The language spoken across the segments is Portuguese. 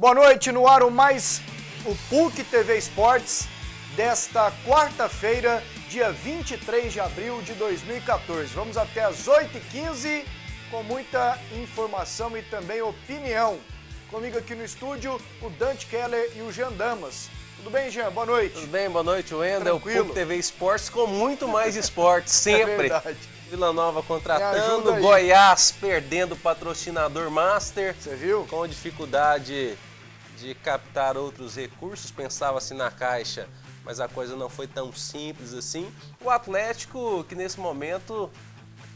Boa noite, no ar o PUC TV Esportes desta quarta-feira, dia 23 de abril de 2014. Vamos até às 8h15 com muita informação e também opinião. Comigo aqui no estúdio, o Dante Keller e o Jean Damas. Tudo bem, Jean? Boa noite. Tudo bem, boa noite, Wendel. O PUC TV Esportes com muito mais esportes, sempre. É verdade. Vila Nova contratando, Goiás perdendo o patrocinador master. Você viu? Com dificuldade de captar outros recursos, pensava-se na Caixa, mas a coisa não foi tão simples assim. O Atlético, que nesse momento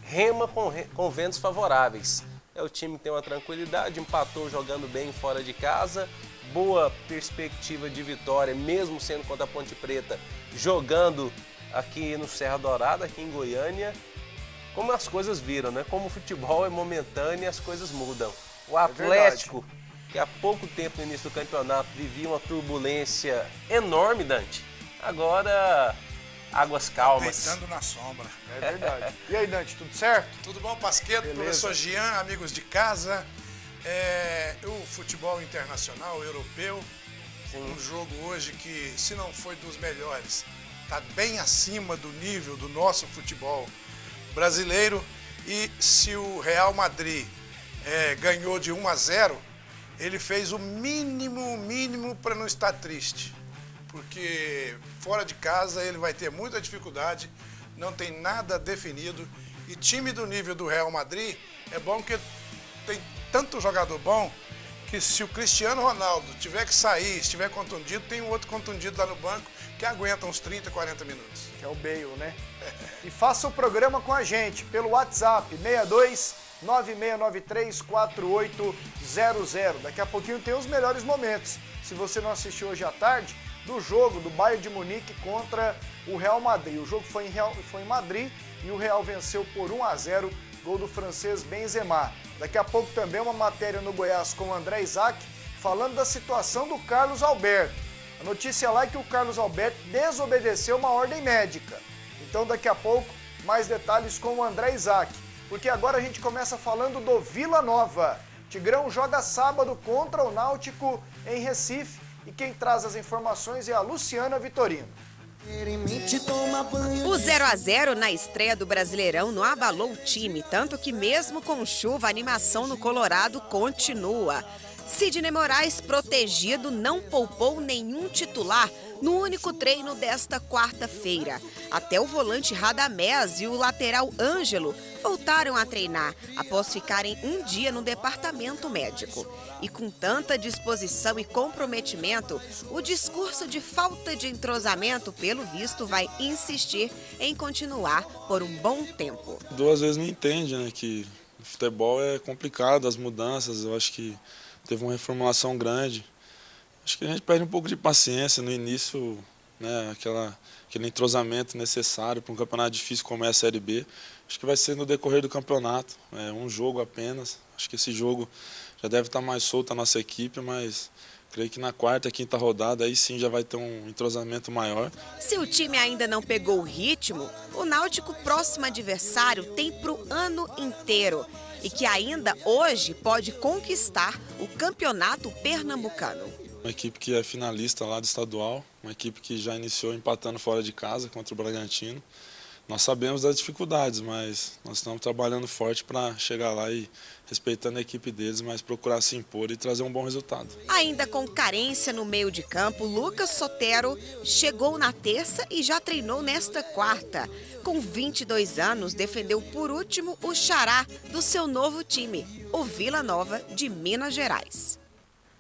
rema com ventos favoráveis. É o time que tem uma tranquilidade, empatou jogando bem fora de casa, boa perspectiva de vitória, mesmo sendo contra a Ponte Preta, jogando aqui no Serra Dourada, aqui em Goiânia. Como as coisas viram, né? Como o futebol é momentâneo e as coisas mudam. O Atlético, que há pouco tempo no início do campeonato vivia uma turbulência enorme, Dante, agora águas calmas. Deitando na sombra. É verdade. E aí, Dante, tudo certo? Tudo bom, Pasqueto, Beleza. professor Jean, amigos de casa. O futebol internacional, europeu, um jogo hoje que, se não foi dos melhores, está bem acima do nível do nosso futebol brasileiro. E se o Real Madrid ganhou de 1-0, ele fez o mínimo para não estar triste. Porque fora de casa ele vai ter muita dificuldade, não tem nada definido. E time do nível do Real Madrid é bom que tem tanto jogador bom que se o Cristiano Ronaldo tiver que sair, estiver contundido, tem um outro contundido lá no banco que aguenta uns 30, 40 minutos. Que é o Bale, né? E faça o programa com a gente pelo WhatsApp 62 9693 4800. Daqui a pouquinho tem os melhores momentos. Se você não assistiu hoje à tarde, do jogo do Bayern de Munique contra o Real Madrid. O jogo foi em Madrid e o Real venceu por 1-0, gol do francês Benzema. Daqui a pouco também uma matéria no Goiás com o André Isaac, falando da situação do Carlos Alberto. A notícia lá é que o Carlos Alberto desobedeceu uma ordem médica. Então daqui a pouco mais detalhes com o André Isaac. Porque agora a gente começa falando do Vila Nova. Tigrão joga sábado contra o Náutico em Recife. E quem traz as informações é a Luciana Vitorino. O 0-0 na estreia do Brasileirão não abalou o time, tanto que mesmo com chuva, a animação no Colorado continua. Sidney Moraes, protegido, não poupou nenhum titular no único treino desta quarta-feira. Até o volante Radamés e o lateral Ângelo voltaram a treinar após ficarem um dia no departamento médico. E com tanta disposição e comprometimento, o discurso de falta de entrosamento, pelo visto, vai insistir em continuar por um bom tempo. Duas vezes não entende, né, que o futebol é complicado, as mudanças, eu acho que teve uma reformulação grande. Acho que a gente perde um pouco de paciência no início, né, aquele entrosamento necessário para um campeonato difícil como é a Série B. Acho que vai ser no decorrer do campeonato, um jogo apenas. Acho que esse jogo já deve estar mais solto a nossa equipe, mas creio que na quarta, quinta rodada, aí sim já vai ter um entrosamento maior. Se o time ainda não pegou o ritmo, o Náutico, próximo adversário, tem para o ano inteiro. E que ainda hoje pode conquistar o campeonato pernambucano. Uma equipe que é finalista lá do estadual, uma equipe que já iniciou empatando fora de casa contra o Bragantino. Nós sabemos das dificuldades, mas nós estamos trabalhando forte para chegar lá e respeitando a equipe deles, mas procurar se impor e trazer um bom resultado. Ainda com carência no meio de campo, Lucas Sotero chegou na terça e já treinou nesta quarta. Com 22 anos, defendeu por último o xará do seu novo time, o Vila Nova de Minas Gerais.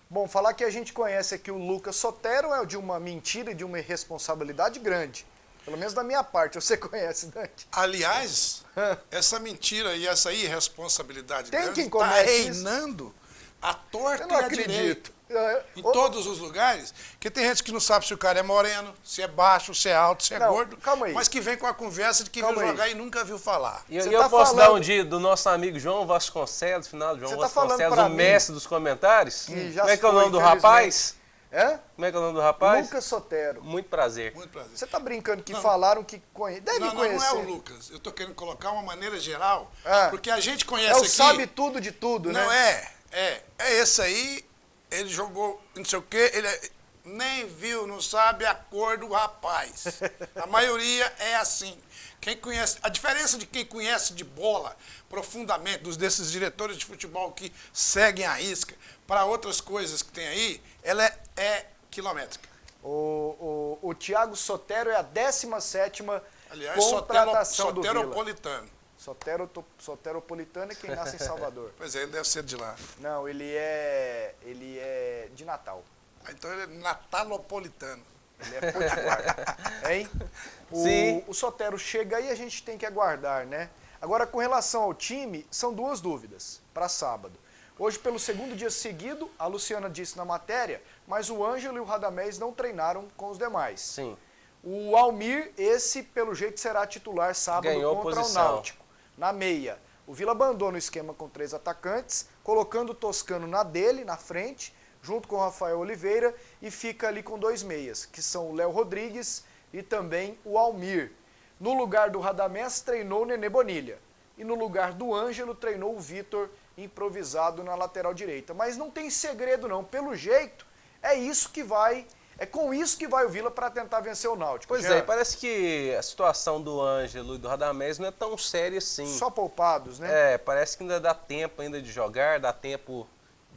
Bom, falar que a gente conhece aqui o Lucas Sotero é de uma mentira e de uma irresponsabilidade grande. Pelo menos da minha parte, você conhece, Dante? Aliás, essa mentira e essa irresponsabilidade Tem grande quem está comete reinando a torta Eu não e a acredito. direita. Em todos os lugares, que tem gente que não sabe se o cara é moreno, se é baixo, se é alto, se é gordo, calma aí. mas que vem com a conversa de que viu jogar e nunca viu falar. E Você eu tá posso falando- dar um dia do nosso amigo João Vasconcelos, final de João Você tá falando Vasconcelos, pra o mim mestre dos comentários? que já Como é que é o foi, nome do rapaz? É? Como é que é o nome do rapaz? Lucas Sotero. Muito prazer. Muito prazer. Você tá brincando que Não. falaram que conhece? Deve Não conhecer. é o Lucas. Eu estou querendo colocar uma maneira geral, Ah. porque a gente conhece É o aqui... sabe tudo de tudo, né? Não, é esse aí ele jogou não sei o quê, nem viu, não sabe a cor do rapaz. A maioria é assim. Quem conhece, a diferença de quem conhece de bola profundamente, desses diretores de futebol que seguem a risca, para outras coisas que tem aí, ela é quilométrica. O Thiago Sotero é a 17ª Aliás, contratação do Vila. soteropolitano. Soteropolitano é quem nasce em Salvador. Pois é, ele deve ser de lá. Não, ele é de Natal. Então ele é natalopolitano. Ele é potiguar. Hein? Sim. O Sotero chega aí, a gente tem que aguardar, né? Agora, com relação ao time, são duas dúvidas para sábado. Hoje, pelo segundo dia seguido, a Luciana disse na matéria, mas o Ângelo e o Radamés não treinaram com os demais. Sim. O Almir, esse, pelo jeito, será titular sábado Ganhou contra posição. o Náutico, na meia. O Vila abandona o esquema com 3 atacantes, colocando o Toscano na dele, na frente, junto com o Rafael Oliveira, e fica ali com 2 meias, que são o Léo Rodrigues e também o Almir. No lugar do Radamés, treinou o Nenê Bonilha. E no lugar do Ângelo, treinou o Vitor, improvisado na lateral direita. Mas não tem segredo não, pelo jeito, é com isso que vai o Vila para tentar vencer o Náutico. Pois Jean, é, parece que a situação do Ângelo e do Radamés não é tão séria assim. só poupados, né? É, parece que ainda dá tempo ainda de jogar, dá tempo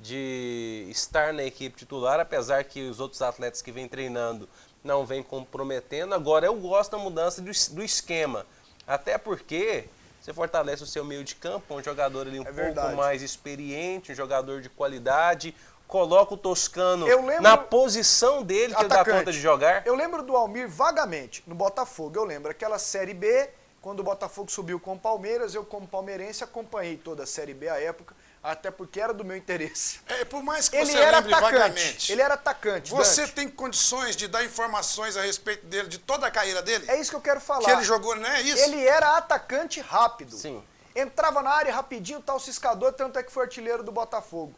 de estar na equipe titular, apesar que os outros atletas que vêm treinando não vêm comprometendo. Agora, eu gosto da mudança do esquema, até porque você fortalece o seu meio de campo, um jogador ali pouco mais experiente, um jogador de qualidade, coloca o Toscano na posição dele, que ele dá conta de jogar. Eu lembro do Almir vagamente, no Botafogo. Eu lembro aquela Série B, quando o Botafogo subiu com o Palmeiras, eu como palmeirense acompanhei toda a Série B à época, até porque era do meu interesse. Por mais que Ele você era lembre atacante, vagamente. ele era atacante, Você Dante. tem condições de dar informações a respeito dele, de toda a carreira dele? É isso que eu quero falar. Que ele jogou, não é isso? Ele era atacante rápido. Sim. Entrava na área rapidinho, tal ciscador, tanto é que foi artilheiro do Botafogo.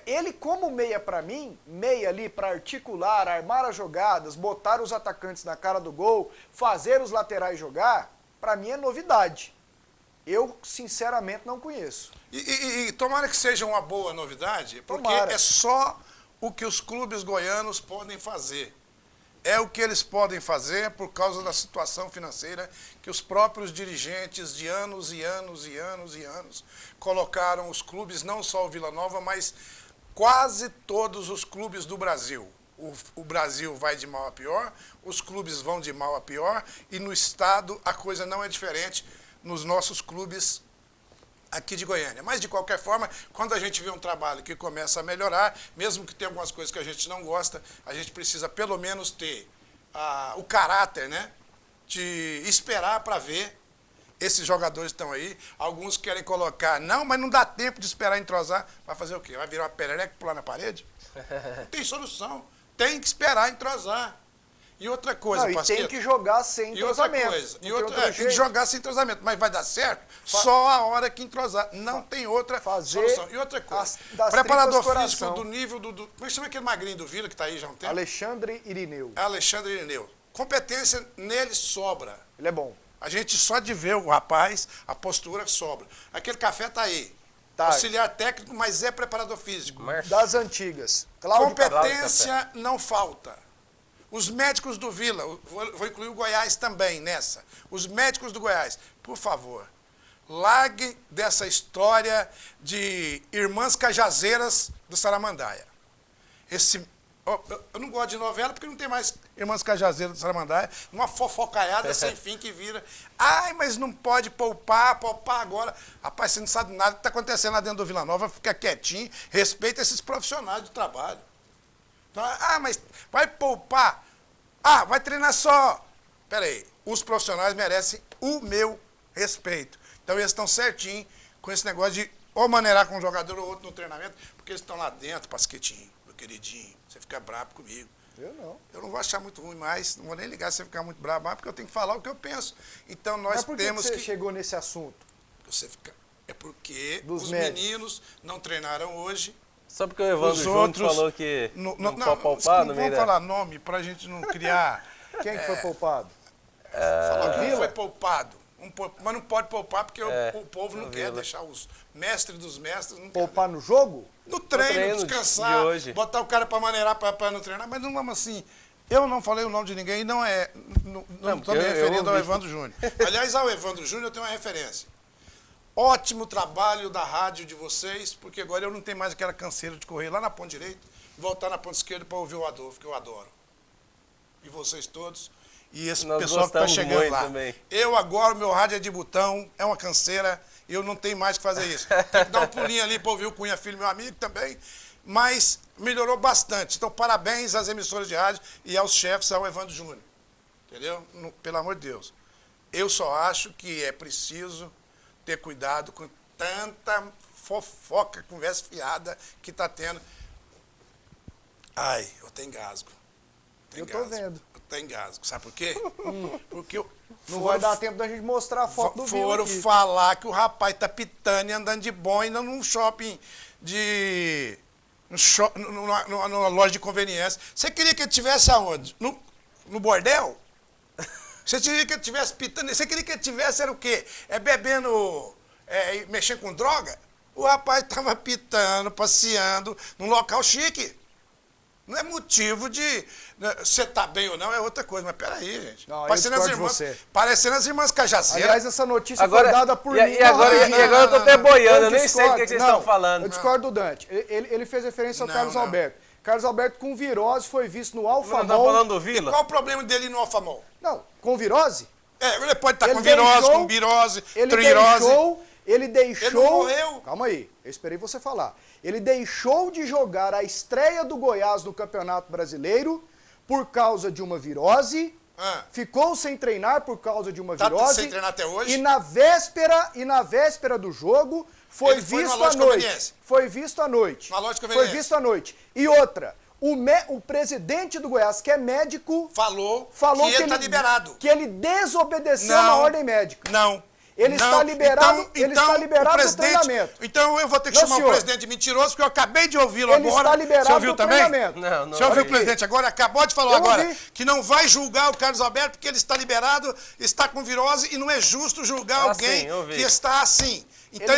Ele, como meia pra mim, meia ali pra articular, armar as jogadas, botar os atacantes na cara do gol, fazer os laterais jogar, pra mim é novidade. Eu, sinceramente, não conheço. E tomara que seja uma boa novidade, porque Tomara. é só o que os clubes goianos podem fazer. É o que eles podem fazer por causa da situação financeira que os próprios dirigentes de anos e anos e anos e anos colocaram os clubes, não só o Vila Nova, mas quase todos os clubes do Brasil. O Brasil vai de mal a pior, os clubes vão de mal a pior, e no estado a coisa não é diferente nos nossos clubes aqui de Goiânia. Mas, de qualquer forma, quando a gente vê um trabalho que começa a melhorar, mesmo que tenha algumas coisas que a gente não gosta, a gente precisa pelo menos ter o caráter, né, de esperar para ver esses jogadores que estão aí. Alguns querem colocar, não, mas não dá tempo de esperar entrosar. Vai fazer o quê? Vai virar uma perereca e pular na parede? Não tem solução. Tem que esperar entrosar. E outra coisa, não, e tem que jogar sem entrosamento. E outra coisa, tem que jogar sem entrosamento. Mas vai dar certo só a hora que entrosar. Não tem outra solução. E outra coisa, preparador físico do nível do... Como é que chama aquele magrinho do Vila que está aí já há um tempo? Alexandre Irineu. Alexandre Irineu. Competência nele sobra. Ele é bom. A gente só de ver o rapaz, a postura sobra. Aquele café está aí. Tá. Auxiliar técnico, mas é preparador físico. Das antigas. Competência não falta. Os médicos do Vila, vou incluir o Goiás também nessa. Os médicos do Goiás, por favor, largue dessa história de irmãs cajazeiras do Saramandaia. Eu não gosto de novela porque não tem mais irmãs cajazeiras do Saramandaia, uma fofocaiada sem fim que vira. Ai, mas não pode poupar agora. Rapaz, você não sabe nada do que está acontecendo lá dentro do Vila Nova, fica quietinho, respeita esses profissionais do trabalho. Mas vai poupar. Vai treinar só. Pera aí, os profissionais merecem o meu respeito. Então eles estão certinho com esse negócio de ou maneirar com um jogador ou outro no treinamento, porque eles estão lá dentro, Pasquetinho, meu queridinho, você fica bravo comigo. Eu não vou achar muito ruim mais, não vou nem ligar se você ficar muito bravo mais, porque eu tenho que falar o que eu penso. Então nós Mas por que temos você chegou nesse assunto? É porque os meninos não treinaram hoje. Só porque o Evandro Júnior falou que não pode poupar no meio Vamos falar nome pra gente não criar... Quem que foi poupado? Falou que foi poupado. Mas não pode poupar porque o povo não quer deixar os mestres dos mestres. Não Poupar no jogo? No treino, descansar, de hoje. botar o cara para maneirar para não treinar, mas não vamos assim. Eu não falei o nome de ninguém, não estou me referindo ao Evandro Júnior. Aliás, ao Evandro Júnior eu tenho uma referência. Ótimo trabalho da rádio de vocês, porque agora eu não tenho mais aquela canseira de correr lá na ponta direita e voltar na ponta esquerda para ouvir o Adolfo, que eu adoro. E vocês todos, e esse pessoal que está chegando lá. Também. Eu agora, o meu rádio é de botão, é uma canseira, eu não tenho mais que fazer isso. Tem que dar um pulinho ali para ouvir o Cunha Filho, meu amigo também, mas melhorou bastante. Então, parabéns às emissoras de rádio e aos chefes, ao Evandro Júnior. Entendeu? Pelo amor de Deus. Eu só acho que é preciso ter cuidado com tanta fofoca, conversa fiada que está tendo. Ai, eu tenho engasgo. Eu tô vendo. Eu tenho engasgo. Sabe por quê? Porque não vai dar tempo da gente mostrar a foto do Vila foram aqui. Falar que o rapaz tá pitando e andando de bom ainda num shopping numa loja de conveniência. Você queria que ele estivesse aonde? No bordel? Você queria que ele estivesse pitando? Você queria que ele estivesse, era o quê? Bebendo, mexendo com droga? O rapaz estava pitando, passeando num local chique. Não é motivo de você tá bem ou não, é outra coisa. Mas peraí, gente. Não, parecendo as irmãs Cajazeiras. Aliás, essa notícia foi dada por mim. E agora eu tô até boiando, eu nem sei o que vocês estão falando. Eu discordo do Dante. Ele fez referência ao Carlos Alberto. Carlos Alberto com virose foi visto no Alfamol. Não tá falando do Vila? E qual o problema dele no Alfamol? Não, com virose? Ele pode estar com virose, Ele deixou... Ele não morreu. Calma aí, eu esperei você falar. Ele deixou de jogar a estreia do Goiás no Campeonato Brasileiro por causa de uma virose. Ficou sem treinar por causa de uma virose. Tá sem treinar até hoje. E na véspera do jogo foi visto à noite. Foi visto à noite. Foi visto à noite. E outra, o presidente do Goiás, que é médico, falou que ele está liberado. Que ele desobedeceu a ordem médica. Não. Ele está liberado, está liberado do treinamento. Então eu vou ter que chamar o presidente de mentiroso, porque eu acabei de ouvi-lo agora. Ele está liberado do treinamento. Não. Você ouviu o presidente agora? Acabou de falar agora que não vai julgar o Carlos Alberto porque ele está liberado, está com virose e não é justo julgar alguém que está assim. Então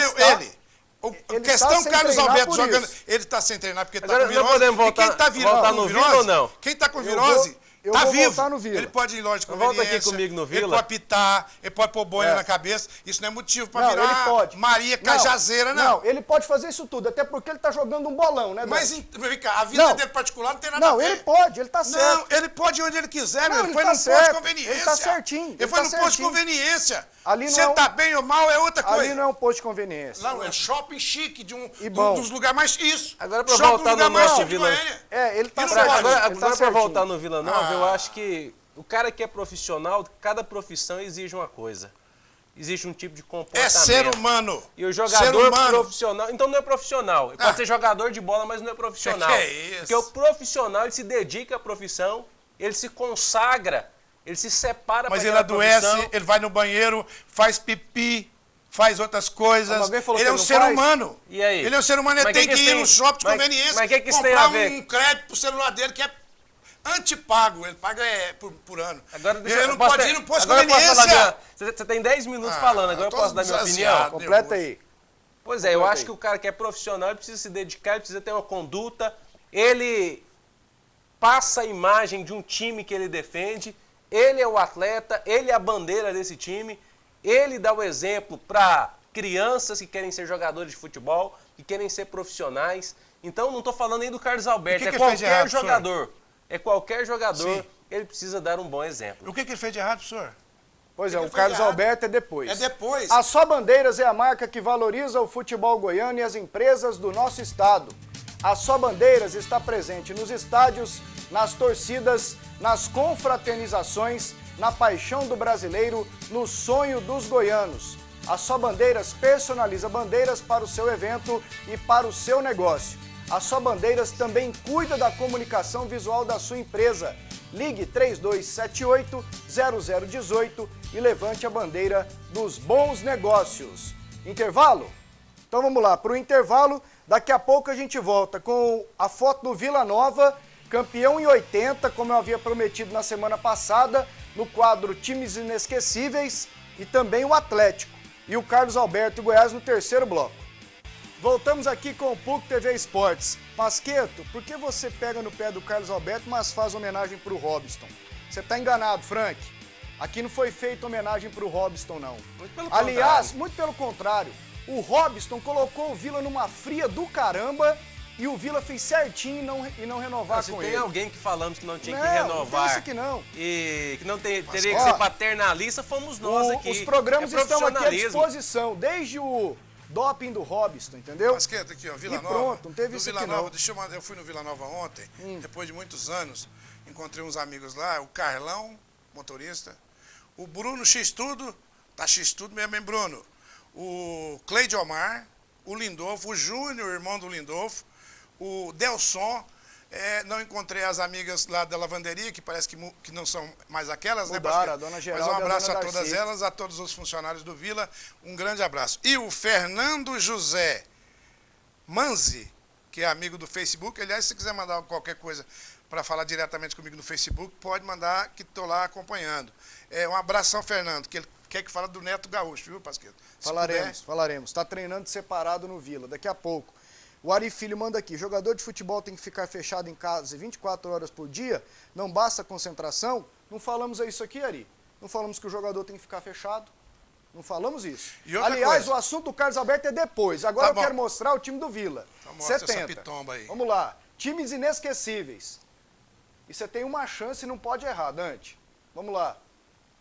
a questão Carlos Alberto jogando, ele está sem treinar porque está com virose. Não podemos voltar no Vila ou não? Quem está com virose... Tá vivo. No Vila. Ele pode ir em loja de conveniência. Volta aqui comigo no Vila. Ele pode pitar, ele pode pôr boina na cabeça. Isso não é motivo para virar ele pode. Maria Cajazeira, não. Não, ele pode fazer isso tudo, até porque ele tá jogando um bolão, né, Mas, vem cá, a vida dele particular não tem nada a ver. Não, ele pode, ele tá certo. Não, ele pode ir onde ele quiser, não, meu. Ele foi num posto de conveniência. Ele tá certinho. Ele foi num posto de conveniência. Você tá bem ou mal é outra coisa. Ali não é um posto de conveniência. Não, é shopping chique de dos lugares mais... Isso. Agora pra voltar no nosso Vila... Ele tá certo. Agora pra voltar no Vila Nova, eu acho que o cara que é profissional, cada profissão exige uma coisa. Existe um tipo de comportamento. É ser humano. E o jogador profissional... Então não é profissional. Ele pode ser jogador de bola, mas não é profissional. Que é isso? Porque o profissional, ele se dedica à profissão, ele se consagra, ele se separa para aquela profissão. Mas ele adoece, ele vai no banheiro, faz pipi, faz outras coisas. Ele é um ser humano. E aí? Ele é um ser humano, ele tem que ir no shopping de conveniência, mas que isso tem a ver? Comprar um crédito pro celular dele que é antipago, ele paga por ano. Agora, ele não pode ir no posto de conveniência. Você tem 10 minutos falando, agora eu posso dar minha opinião? Completa aí. Pois é, eu acho que o cara que é profissional, ele precisa se dedicar, ele precisa ter uma conduta, ele passa a imagem de um time que ele defende, ele é o atleta, ele é a bandeira desse time, ele dá o exemplo para crianças que querem ser jogadores de futebol, que querem ser profissionais. Então, não estou falando nem do Carlos Alberto, é qualquer jogador. É qualquer jogador, ele precisa dar um bom exemplo. O que ele fez de errado, senhor? Pois é, o Carlos Alberto é depois. É depois. A Só Bandeiras é a marca que valoriza o futebol goiano e as empresas do nosso estado. A Só Bandeiras está presente nos estádios, nas torcidas, nas confraternizações, na paixão do brasileiro, no sonho dos goianos. A Só Bandeiras personaliza bandeiras para o seu evento e para o seu negócio. A Só Bandeiras também cuida da comunicação visual da sua empresa. Ligue 3278-0018 e levante a bandeira dos bons negócios. Intervalo? Então vamos lá, para o intervalo, daqui a pouco a gente volta com a foto do Vila Nova, campeão em 80, como eu havia prometido na semana passada, no quadro Times Inesquecíveis. e também o Atlético. E o Carlos Alberto e o Goiás no terceiro bloco. Voltamos aqui com o PUC TV Esportes. Pasqueto, por que você pega no pé do Carlos Alberto, mas faz homenagem pro Robson? Você tá enganado, Frank. Aqui não foi feita homenagem pro Robson, não. Aliás, muito pelo contrário. O Robson colocou o Vila numa fria do caramba e o Vila fez certinho e não renovar com ele. Se tem alguém que falamos que não tinha que renovar, não tem isso aqui não. E que não teria que ser paternalista, fomos nós aqui. Os programas estão aqui à disposição, desde o doping do Robson, entendeu? Pasqueto, aqui, ó, Vila Nova. Pronto, não teve isso aqui não. Eu fui no Vila Nova ontem, depois de muitos anos, encontrei uns amigos lá, o Carlão, motorista, o Bruno X-Tudo, tá X-Tudo mesmo, hein, Bruno? O Cleide Omar, o Lindolfo, o Júnior, irmão do Lindolfo, o Delson, não encontrei as amigas lá da lavanderia, que parece que não são mais aquelas, mudaram, né? a dona Geralda. Mas um abraço a todas Darcy. Elas, a todos os funcionários do Vila, um grande abraço. E o Fernando José Manzi, que é amigo do Facebook, aliás, se quiser mandar qualquer coisa para falar diretamente comigo no Facebook, pode mandar, que estou lá acompanhando. Um abração, Fernando, que ele quer que fale do Neto Gaúcho, viu, Pasqueto? Falaremos. Está treinando separado no Vila, daqui a pouco. O Ari Filho manda aqui, jogador de futebol tem que ficar fechado em casa 24 horas por dia? Não basta concentração? Não falamos isso aqui, Ari? Não falamos que o jogador tem que ficar fechado? Não falamos isso. Aliás, o assunto do Carlos Alberto é depois. Agora eu quero mostrar o time do Vila. Então mostra 70. essa pitomba aí. Vamos lá. Times inesquecíveis. E você tem uma chance e não pode errar, Dante. Vamos lá.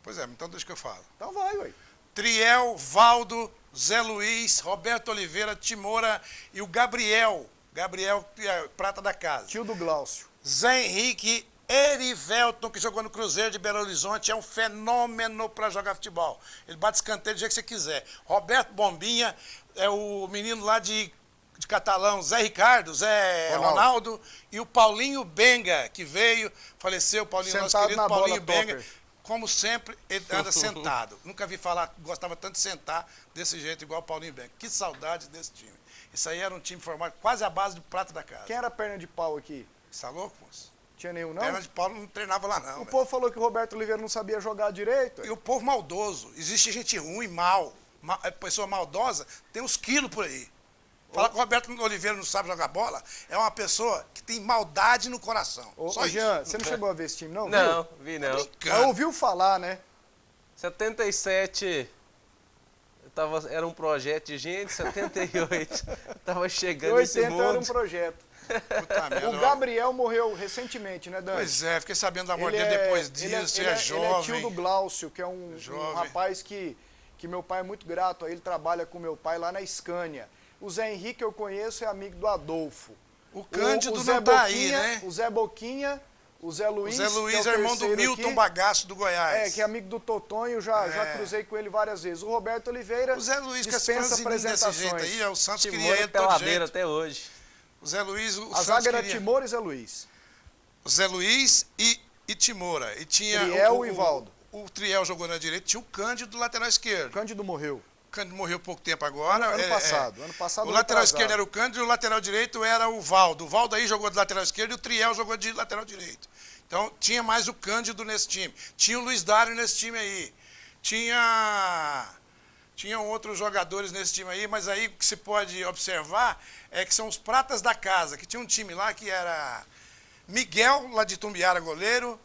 Pois é, então deixa que eu falo. Então vai, ué. Triel, Valdo, Zé Luiz, Roberto Oliveira, Timora e o Gabriel. Gabriel, que é prata da casa. Tio do Glaucio. Zé Henrique, Erivelton, que jogou no Cruzeiro de Belo Horizonte, é um fenômeno para jogar futebol. Ele bate escanteio do jeito que você quiser. Roberto Bombinha, é o menino lá de Catalão, Zé Ricardo, Zé Ronaldo e o Paulinho Benga, que veio, faleceu, Paulinho, nosso querido Paulinho Benga. Como sempre, ele anda sentado. Nunca vi falar, gostava tanto de sentar desse jeito, igual o Paulinho Benga. Que saudade desse time. Isso aí era um time formado quase à base do prato da casa. Quem era perna de pau aqui? Você tá louco, moço? Tinha nenhum, não? Perna de pau não treinava lá, não. O povo falou que o Roberto Oliveira não sabia jogar direito. E o povo maldoso. Existe gente ruim, pessoa maldosa, tem uns quilos por aí. Falar que o Roberto Oliveira não sabe jogar bola é uma pessoa que tem maldade no coração. Só Jean, isso. você não chegou a ver esse time, não? Não, vi não. Mas ouviu falar, né? 77 era um projeto de gente, 78 tava chegando 80 esse mundo. era um projeto. Puta merda, O Gabriel morreu recentemente, né, Dani? Pois é, fiquei sabendo da morte dele depois disso, ele é jovem. Ele é tio do Glaucio, que é um rapaz que meu pai é muito grato. Ele trabalha com meu pai lá na Scania. O Zé Henrique eu conheço, é amigo do Adolfo. O Cândido não tá aí, né? O Zé Boquinha, o Zé Luiz. O Zé Luiz é irmão do Milton aqui, Bagaço do Goiás. Que é amigo do Totonho, já cruzei com ele várias vezes. O Roberto Oliveira. O Zé Luiz, que dispensa apresentações. Desse jeito aí, o Santos Timor queria ele peladeiro até hoje. O Zé Luiz, o a zaga era Timor e Zé Luiz. O Zé Luiz e Timora. E tinha Triel e Valdo. O Triel jogou na direita, tinha o Cândido do lateral esquerdo. O Cândido morreu. O Cândido morreu pouco tempo agora. Ano passado. O lateral esquerdo era o Cândido e o lateral direito era o Valdo. O Valdo aí jogou de lateral esquerdo e o Triel jogou de lateral direito. Então tinha mais o Cândido nesse time. Tinha o Luiz Dário nesse time aí. Tinham outros jogadores nesse time aí, mas aí o que se pode observar é que são os pratas da casa, que tinha um time lá que era Miguel, lá de Tumbiara, goleiro,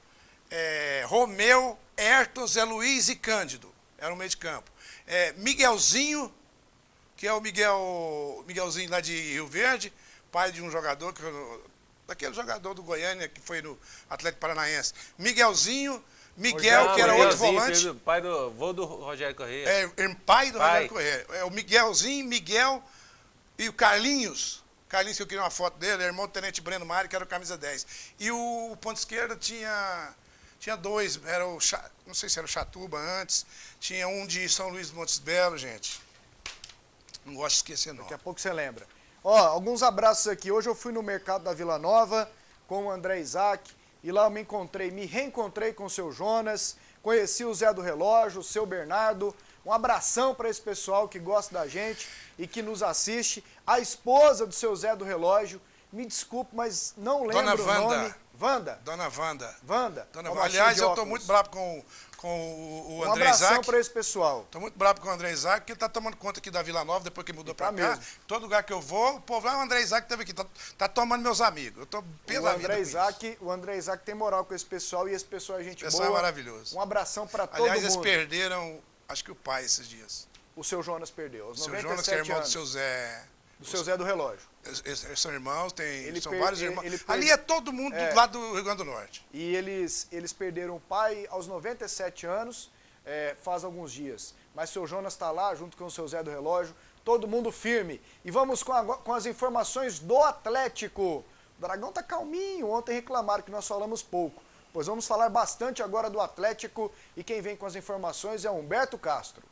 Romeu, Ayrton, Zé Luiz e Cândido. Era o meio de campo. Miguelzinho, que é o Miguelzinho lá de Rio Verde, pai de um jogador, daquele jogador do Goiânia que foi no Atlético Paranaense. Miguel, que era outro volante. Pai do vô do Rogério Corrêa. Pai do Rogério Corrêa. O Miguel e o Carlinhos. Carlinhos, que eu queria uma foto dele, é irmão do Tenente Breno Mário, que era o camisa 10. E o ponto esquerdo tinha dois, não sei se era o Chatuba antes, tinha um de São Luís dos Montes Belos, gente. Não gosto de esquecer, não. Daqui a pouco você lembra. Alguns abraços aqui. Hoje eu fui no mercado da Vila Nova com o André Isaac e lá eu me reencontrei com o seu Jonas, conheci o Zé do Relógio, o seu Bernardo. Um abração para esse pessoal que gosta da gente e que nos assiste. A esposa do seu Zé do Relógio, me desculpe, mas não lembro o nome. Wanda. Dona Wanda. Wanda. Aliás, eu estou muito bravo com o Um André abração Isaac. para esse pessoal. Tô muito bravo com o André Isaac, porque ele tá tomando conta aqui da Vila Nova, depois que mudou pra cá. mesmo. Todo lugar que eu vou, o povo lá, o André Isaac teve aqui, tá tomando meus amigos. Eu tô pela vida com isso. O André Isaac tem moral com esse pessoal e esse pessoal é gente boa. O pessoal é maravilhoso. Um abração para todo Aliás, mundo. eles perderam, acho que o pai esses dias. O seu Jonas perdeu, aos O seu 97 Jonas, que é irmão anos. do seu Zé. Do seu Zé do Relógio. Eles são irmãos, são per- vários irmãos. ele Ali é todo mundo do lado do Rio Grande do Norte. E eles perderam o pai aos 97 anos, faz alguns dias. Mas seu Jonas está lá, junto com o seu Zé do Relógio, todo mundo firme. E vamos com as informações do Atlético. O Dragão tá calminho, ontem reclamaram que nós falamos pouco. Pois vamos falar bastante agora do Atlético e quem vem com as informações é Humberto Castro.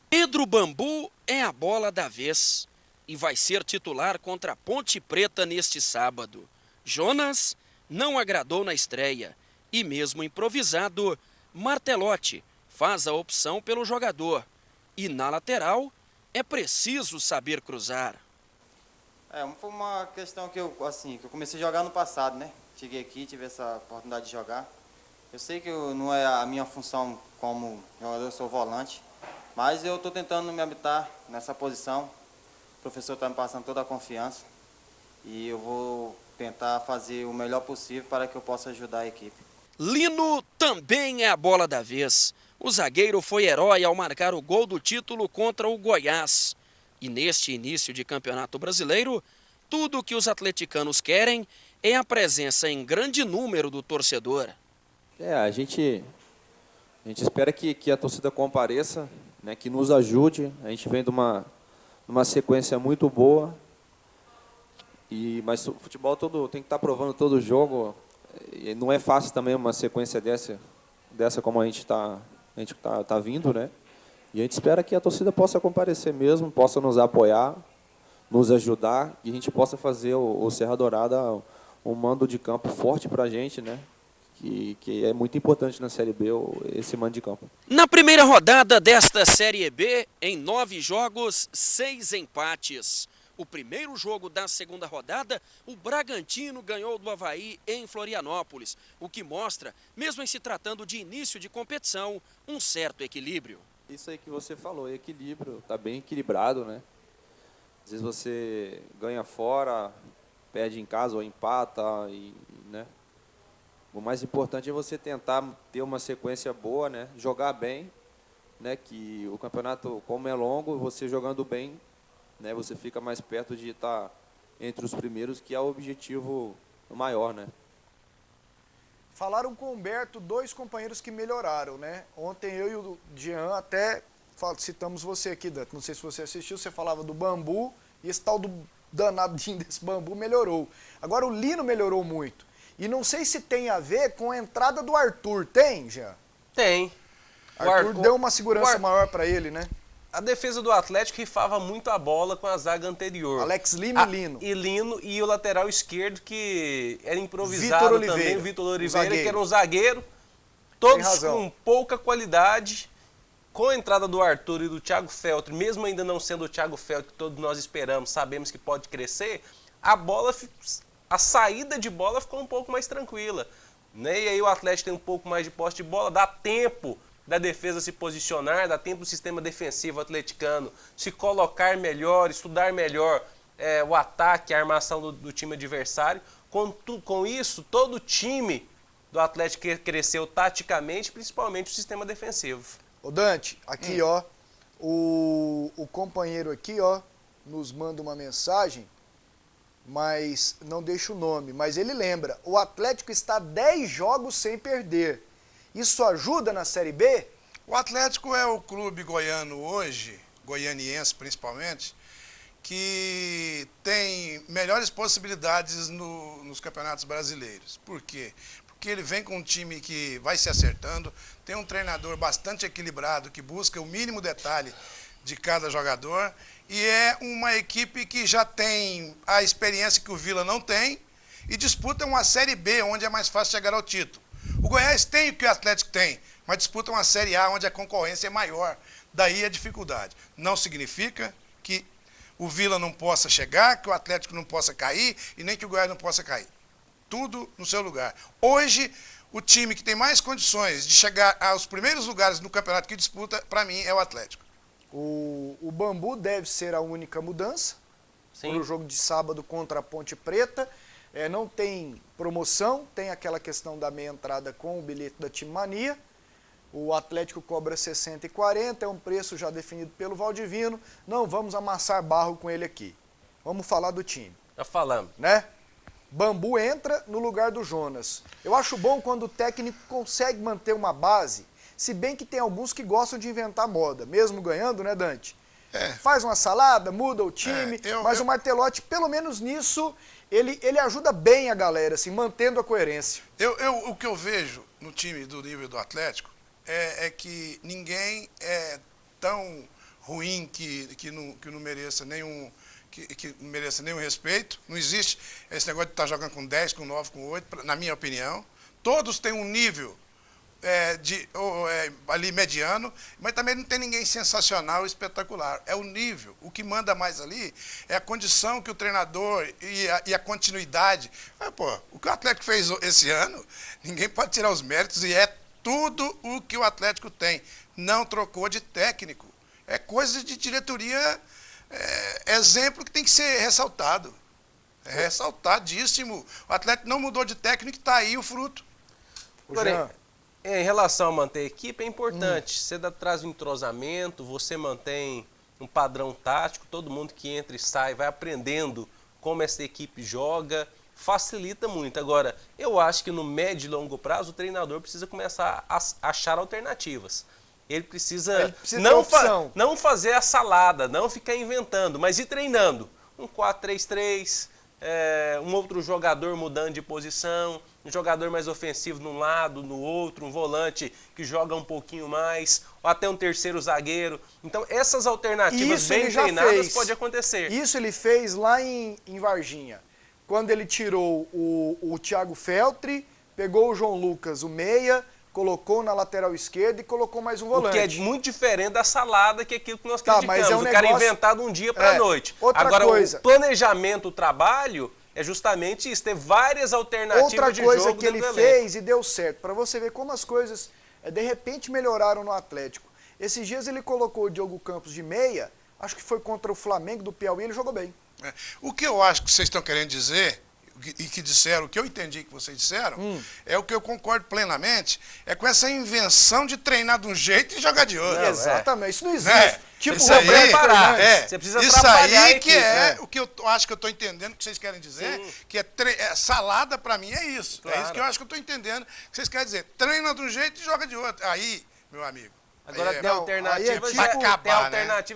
Pedro Bambu é a bola da vez e vai ser titular contra a Ponte Preta neste sábado. Jonas não agradou na estreia e mesmo improvisado, Martelotti faz a opção pelo jogador. E na lateral é preciso saber cruzar. Foi uma questão que eu comecei a jogar no passado, né? Cheguei aqui, tive essa oportunidade de jogar. Eu sei que não é a minha função como jogador, eu sou volante, mas eu estou tentando me habitar nessa posição. O professor está me passando toda a confiança e eu vou tentar fazer o melhor possível para que eu possa ajudar a equipe. Lino também é a bola da vez. O zagueiro foi herói ao marcar o gol do título contra o Goiás. E neste início de campeonato brasileiro, tudo o que os atleticanos querem é a presença em grande número do torcedor. A gente espera que a torcida compareça, né, que nos ajude. A gente vem de uma sequência muito boa, mas o futebol tem que estar provando todo jogo. E não é fácil também uma sequência dessa como a gente tá vindo, né? E a gente espera que a torcida possa comparecer mesmo, possa nos apoiar, nos ajudar, e a gente possa fazer o Serra Dourada um mando de campo forte para a gente, né? Que é muito importante na Série B, esse mando de campo. Na primeira rodada desta Série B, em 9 jogos, 6 empates. O primeiro jogo da segunda rodada, o Bragantino ganhou do Avaí em Florianópolis, o que mostra, mesmo em se tratando de início de competição, um certo equilíbrio. Isso aí que você falou, equilíbrio, está bem equilibrado, né? Às vezes você ganha fora, perde em casa ou empata, né? O mais importante é você tentar ter uma sequência boa, né? Jogar bem, né? Que o campeonato, como é longo, você jogando bem, né? Você fica mais perto de estar entre os primeiros, que é o objetivo maior, né? Falaram com o Humberto, 2 companheiros que melhoraram, né? Ontem eu e o Jean até citamos você aqui, Dante. Não sei se você assistiu, você falava do Bambu e esse tal do danadinho desse Bambu melhorou. Agora o Lino melhorou muito. E não sei se tem a ver com a entrada do Arthur. Tem, Jean? Tem. Arthur deu uma segurança maior para ele, né? A defesa do Atlético rifava muito a bola com a zaga anterior. Alex Lima e Lino. E Lino e o lateral esquerdo, que era improvisado também, o Vitor Oliveira, que era um zagueiro. Todos com pouca qualidade. Com a entrada do Arthur e do Thiago Feltre, mesmo ainda não sendo o Thiago Feltre que todos nós esperamos, sabemos que pode crescer, a saída de bola ficou um pouco mais tranquila, né? E aí o Atlético tem um pouco mais de posse de bola, dá tempo da defesa se posicionar, dá tempo do sistema defensivo atleticano se colocar melhor, estudar melhor o ataque, a armação do time adversário. Com isso, todo o time do Atlético cresceu taticamente, principalmente o sistema defensivo. Ô Dante, aqui ó, o companheiro aqui ó, nos manda uma mensagem, mas não deixa o nome, mas ele lembra, o Atlético está 10 jogos sem perder. Isso ajuda na Série B? O Atlético é o clube goiano hoje, goianiense principalmente, que tem melhores possibilidades nos campeonatos brasileiros. Por quê? Porque ele vem com um time que vai se acertando, tem um treinador bastante equilibrado, que busca o mínimo detalhe de cada jogador, e é uma equipe que já tem a experiência que o Vila não tem, e disputa uma Série B, onde é mais fácil chegar ao título. O Goiás tem o que o Atlético tem, mas disputa uma Série A, onde a concorrência é maior. Daí a dificuldade. Não significa que o Vila não possa chegar, que o Atlético não possa cair, e nem que o Goiás não possa cair. Tudo no seu lugar. Hoje, o time que tem mais condições de chegar aos primeiros lugares no campeonato que disputa, para mim, é o Atlético. O Bambu deve ser a única mudança para o jogo de sábado contra a Ponte Preta. Não tem promoção, tem aquela questão da meia entrada com o bilhete da Time Mania. O Atlético cobra 60,40, é um preço já definido pelo Valdivino. Não vamos amassar barro com ele aqui. Vamos falar do time. Já falamos. Né? Bambu entra no lugar do Jonas. Eu acho bom quando o técnico consegue manter uma base, se bem que tem alguns que gostam de inventar moda, mesmo ganhando, né, Dante? Faz uma salada, muda o time, mas o Martelotti, pelo menos nisso, ele ajuda bem a galera, assim, mantendo a coerência. O que eu vejo no time do nível do Atlético é que ninguém é tão ruim que não mereça nenhum... Que mereça nenhum respeito. Não existe esse negócio de estar jogando com 10, com 9, com 8, na minha opinião. Todos têm um nível ali mediano, mas também não tem ninguém sensacional, espetacular. É o nível. O que manda mais ali é a condição que o treinador e a continuidade. O que o Atlético fez esse ano, ninguém pode tirar os méritos e é tudo o que o Atlético tem. Não trocou de técnico. É coisa de diretoria... exemplo que tem que ser ressaltado. É ressaltadíssimo. O Atlético não mudou de técnico e está aí o fruto. Porém, em relação a manter a equipe, é importante. Você traz um entrosamento, você mantém um padrão tático, todo mundo que entra e sai vai aprendendo como essa equipe joga, facilita muito. Agora, eu acho que no médio e longo prazo o treinador precisa começar a achar alternativas. Ele precisa não fazer a salada, não ficar inventando, mas ir treinando. Um 4-3-3, um outro jogador mudando de posição, um jogador mais ofensivo num lado, no outro, um volante que joga um pouquinho mais, ou até um terceiro zagueiro. Então, essas alternativas bem treinadas pode acontecer. Isso ele fez lá em Varginha, quando ele tirou o Thiago Feltri, pegou o João Lucas, o meia, colocou na lateral esquerda e colocou mais um volante. O que é muito diferente da salada, que é aquilo que nós criticamos. Mas o cara inventado um dia para a noite. Agora, o planejamento, o trabalho, é justamente isso, ter várias alternativas de jogo. Outra coisa que ele fez e deu certo, para você ver como as coisas, de repente, melhoraram no Atlético. Esses dias ele colocou o Diogo Campos de meia, acho que foi contra o Flamengo do Piauí, ele jogou bem. O que eu acho que vocês estão querendo dizer... e que disseram, o que eu entendi que vocês disseram, é o que eu concordo plenamente, é com essa invenção de treinar de um jeito e jogar de outro. Exatamente, isso não existe. Tipo, isso aí, você precisa isso aí que o que eu acho que eu estou entendendo que vocês querem dizer, que salada para mim é isso. Claro. É isso que eu acho que eu estou entendendo que vocês querem dizer. Treina de um jeito e joga de outro. Aí, meu amigo. Agora tem alternativa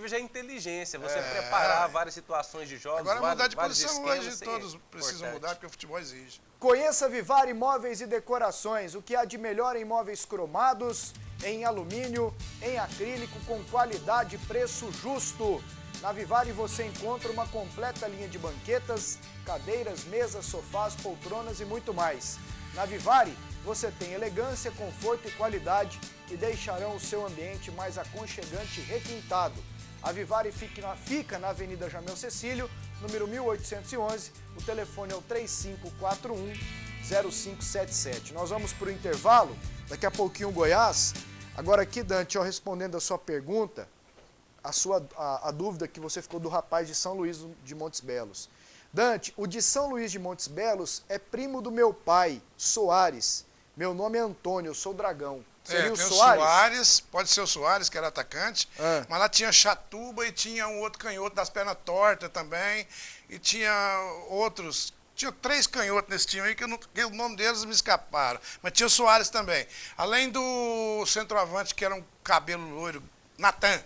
já é inteligência, você preparar várias situações de jogos. Agora mudar de posição hoje, todos precisam mudar porque o futebol exige. Conheça Vivari Móveis e Decorações, o que há de melhor em móveis cromados, em alumínio, em acrílico, com qualidade e preço justo. Na Vivari você encontra uma completa linha de banquetas, cadeiras, mesas, sofás, poltronas e muito mais. Na Vivari você tem elegância, conforto e qualidade que deixarão o seu ambiente mais aconchegante e requintado. A Vivari fica na Avenida Jamel Cecílio, número 1811, o telefone é o 3541-0577. Nós vamos para o intervalo, daqui a pouquinho o Goiás. Agora aqui, Dante, respondendo a sua pergunta, a dúvida que você ficou do rapaz de São Luís de Montes Belos. Dante, o de São Luís de Montes Belos é primo do meu pai, Soares. Meu nome é Antônio, eu sou Dragão. Seria o Soares, pode ser o Soares, que era atacante, mas lá tinha Chatuba e tinha um outro canhoto das pernas tortas também, e tinha outros, tinha 3 canhotos nesse time aí, que o nome deles me escaparam, mas tinha o Soares também. Além do centroavante, que era um cabelo loiro, Natan.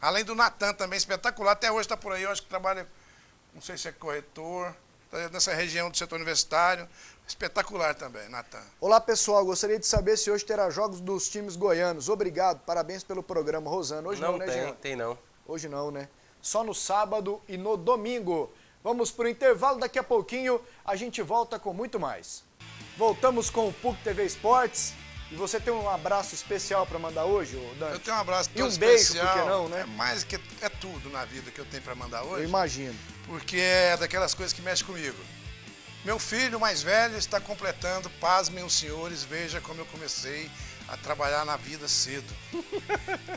Além do Natan também, espetacular, até hoje está por aí, eu acho que trabalha, não sei se é corretor, nessa região do setor universitário. Espetacular também, Natan. Olá, pessoal. Gostaria de saber se hoje terá jogos dos times goianos. Obrigado. Parabéns pelo programa, Rosana. Hoje não, né, Jean? Tem não. Hoje não, né? Só no sábado e no domingo. Vamos para o intervalo. Daqui a pouquinho a gente volta com muito mais. Voltamos com o PUC TV Esportes. E você tem um abraço especial para mandar hoje, Dante? Eu tenho um abraço todo especial. E um beijo, por que não, né? É mais que é tudo na vida que eu tenho para mandar hoje. Eu imagino. Porque é daquelas coisas que mexem comigo. Meu filho mais velho está completando, pasmem os senhores, veja como eu comecei a trabalhar na vida cedo.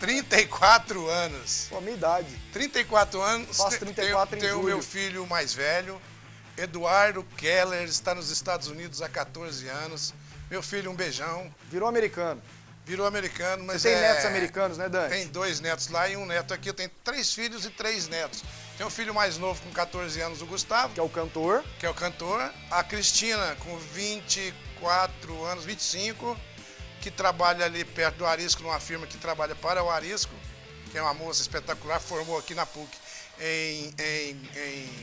34 anos. Pô, a minha idade. 34 anos, Faço 34 em tenho o julho. meu filho mais velho, Eduardo Keller, está nos Estados Unidos há 14 anos. Meu filho, um beijão. Virou americano. Virou americano, mas Você tem netos americanos, né, Dante? Tem 2 netos lá e um neto aqui. Eu tenho 3 filhos e 3 netos. Tem um filho mais novo com 14 anos, o Gustavo, Que é o cantor. que é o cantor. A Cristina, com 24 anos, 25, que trabalha ali perto do Arisco, numa firma que trabalha para o Arisco, que é uma moça espetacular, formou aqui na PUC em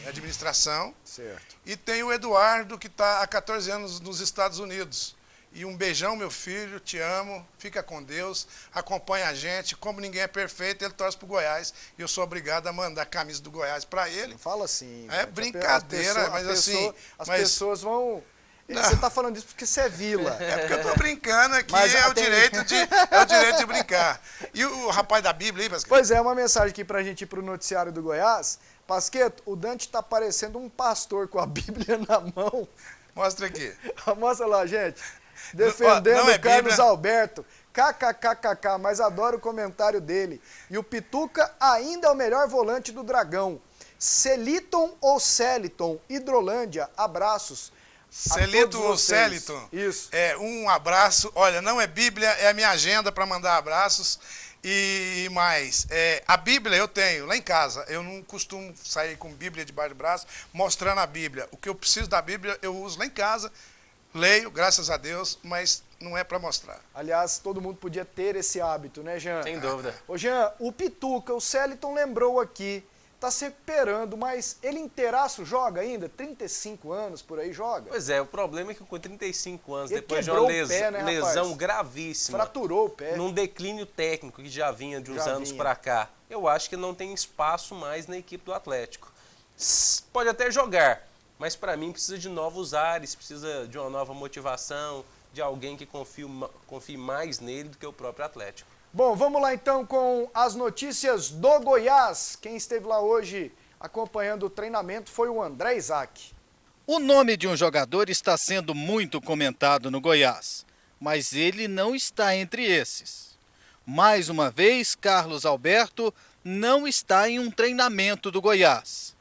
administração. Certo. E tem o Eduardo, que está há 14 anos nos Estados Unidos. E um beijão, meu filho, te amo, fica com Deus, acompanha a gente. Como ninguém é perfeito, ele torce pro Goiás. E eu sou obrigado a mandar a camisa do Goiás para ele. Não fala assim. É Dante. brincadeira, mas assim... As mas- pessoas vão... Não. Você tá falando isso porque você é vila. É porque eu tô brincando aqui, Mas é o tem- direito de brincar. E o rapaz da Bíblia aí, Pasqueto? Pois é, uma mensagem aqui pra gente ir pro noticiário do Goiás. Pasqueto, o Dante tá parecendo um pastor com a Bíblia na mão. Mostra aqui. Mostra lá, gente. Defendendo Não é o Carlos Bíblia. Alberto. KKKKK, mas adoro o comentário dele. E o Pituca ainda é o melhor volante do Dragão. Celiton ou Celiton? Hidrolândia, abraços. a Celito todos ou vocês. Celiton? Isso. É, um abraço. Olha, não é Bíblia, é a minha agenda para mandar abraços. E mais, a Bíblia eu tenho lá em casa. Eu não costumo sair com Bíblia debaixo do braço, mostrando a Bíblia. O que eu preciso da Bíblia, eu uso lá em casa, leio, graças a Deus, mas não é para mostrar. Aliás, todo mundo podia ter esse hábito, né, Jean? Sem dúvida. Ô, Jean, o Pituca, o Celiton lembrou aqui, tá se recuperando, mas ele inteiraço joga ainda? 35 anos por aí joga? Pois é, o problema é que com 35 anos, Ele depois de uma quebrou o pé, né, lesão rapaz? gravíssima, Fraturou o pé. num declínio técnico que já vinha de uns Já anos vinha. para cá, eu acho que não tem espaço mais na equipe do Atlético. Pode até jogar, mas para mim precisa de novos ares, precisa de uma nova motivação, de alguém que confie mais nele do que o próprio Atlético. Bom, vamos lá então com as notícias do Goiás. Quem esteve lá hoje acompanhando o treinamento foi o André Isaac. O nome de um jogador está sendo muito comentado no Goiás, mas ele não está entre esses. Mais uma vez, Carlos Alberto não está em um treinamento do Goiás.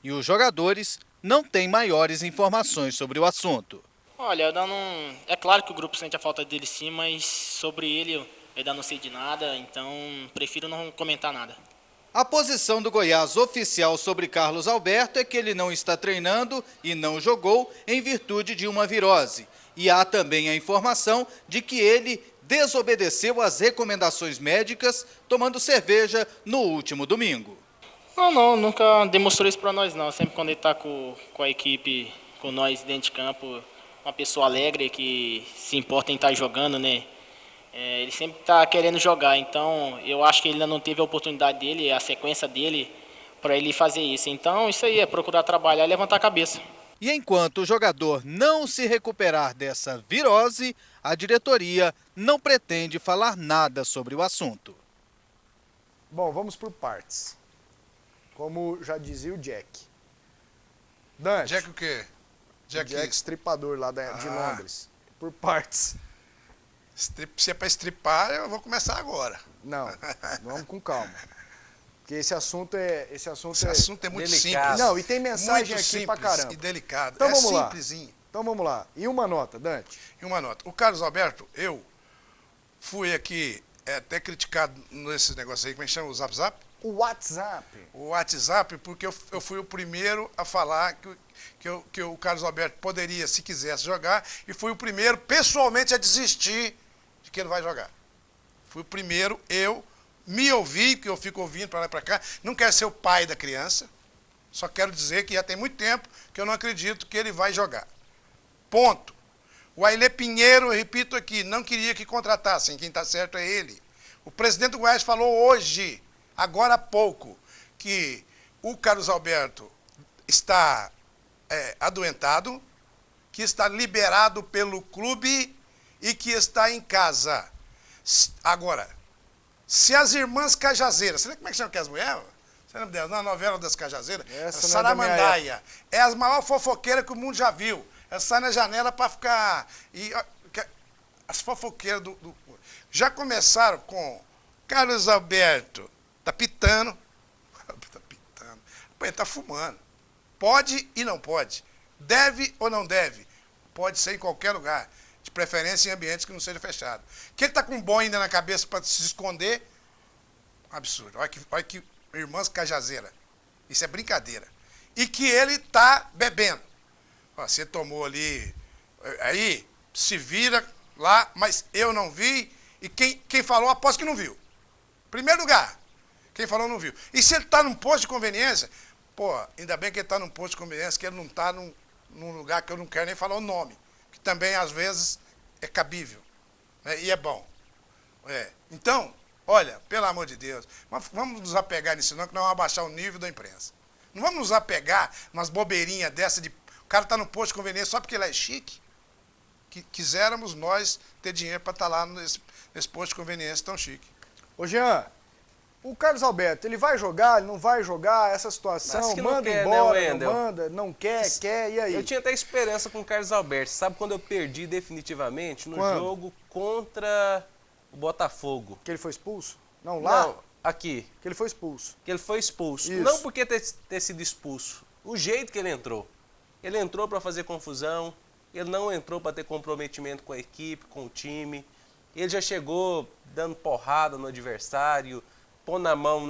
E os jogadores não têm maiores informações sobre o assunto. Olha, eu ainda não... É claro que o grupo sente a falta dele sim, mas sobre ele eu ainda não sei de nada, então prefiro não comentar nada. A posição do Goiás oficial sobre Carlos Alberto é que ele não está treinando e não jogou em virtude de uma virose. E há também a informação de que ele desobedeceu às recomendações médicas tomando cerveja no último domingo. Não, nunca demonstrou isso pra nós não. Sempre quando ele tá com a equipe, com nós dentro de campo, uma pessoa alegre que se importa em estar jogando, né? Ele sempre está querendo jogar, então eu acho que ele ainda não teve a oportunidade dele, a sequência dele, para ele fazer isso. Então isso aí é procurar trabalhar e levantar a cabeça. E enquanto o jogador não se recuperar dessa virose, a diretoria não pretende falar nada sobre o assunto. Bom, vamos por partes. Como já dizia o Jack. Dante. Jack o quê? Jack estripador lá de Londres. Por partes. Se é para estripar, eu vou começar agora. Não, vamos com calma. Porque esse assunto é muito delicado. simples. Não, e tem mensagem muito aqui simples pra caramba. e delicado. Então é vamos lá. simplesinho. Então vamos lá. E uma nota, Dante? E uma nota. O Carlos Alberto, eu fui aqui até criticado nesse negócio aí, como é que chama? O Zap Zap? O WhatsApp. O WhatsApp, porque eu fui o primeiro a falar que o Carlos Alberto poderia, se quisesse, jogar, e fui o primeiro, pessoalmente, a desistir de que ele vai jogar. Fui o primeiro, eu me ouvi, porque eu fico ouvindo para lá e para cá, não quero ser o pai da criança, só quero dizer que já tem muito tempo que eu não acredito que ele vai jogar. Ponto. O Ailê Pinheiro, eu repito aqui, não queria que contratassem, quem está certo é ele. O presidente do Goiás falou hoje, agora há pouco, que o Carlos Alberto está adoentado, que está liberado pelo clube e que está em casa. Agora, se as irmãs Cajazeiras, você lembra como é que chama aquelas mulheres? Você lembra dela? Na novela das Cajazeiras? Essa Saramandaia. É a maior fofoqueira que o mundo já viu. Ela sai na janela pra ficar... As fofoqueiras já começaram com Carlos Alberto. Tá pitando. Tá pitando. Pô, ele tá fumando. Pode e não pode. Deve ou não deve. Pode ser em qualquer lugar. De preferência em ambientes que não seja fechado. Que ele tá com um bom ainda na cabeça para se esconder. Absurdo. Olha que irmãs Cajazeira. Isso é brincadeira. E que ele tá bebendo. Ó, você tomou ali. Aí, se vira lá, mas eu não vi. E quem falou, aposto que não viu. Primeiro lugar. Quem falou não viu. E se ele tá num posto de conveniência, pô, ainda bem que ele tá num posto de conveniência, que ele não tá num lugar que eu não quero nem falar o nome. Que também, às vezes, é cabível. Né? E é bom. Então, olha, pelo amor de Deus, vamos nos apegar nisso não, que nós vamos abaixar o nível da imprensa. Não vamos nos apegar umas bobeirinhas dessa de... O cara tá no posto de conveniência só porque ele é chique. Que quiséramos nós ter dinheiro para estar lá nesse posto de conveniência tão chique. Ô Jean, o Carlos Alberto, ele vai jogar, ele não vai jogar, essa situação, manda embora, né, não manda, não quer, e aí? Eu tinha até esperança com o Carlos Alberto. Sabe quando eu perdi definitivamente? No jogo contra o Botafogo. Que ele foi expulso? Não, lá? Não, aqui. Que ele foi expulso. Que ele foi expulso. Isso. Não porque ter sido expulso. O jeito que ele entrou. Ele entrou para fazer confusão, ele não entrou para ter comprometimento com a equipe, com o time. Ele já chegou dando porrada no adversário, pondo a mão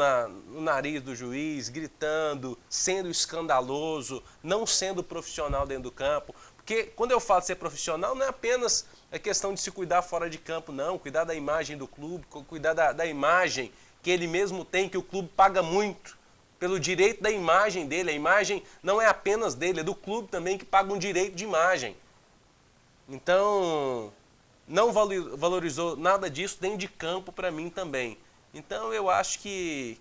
no nariz do juiz, gritando, sendo escandaloso, não sendo profissional dentro do campo. Porque quando eu falo de ser profissional, não é apenas a questão de se cuidar fora de campo, não. Cuidar da imagem do clube, cuidar da imagem que ele mesmo tem, que o clube paga muito pelo direito da imagem dele. A imagem não é apenas dele, é do clube também que paga um direito de imagem. Então, não valorizou nada disso dentro de campo para mim também. Então, eu acho que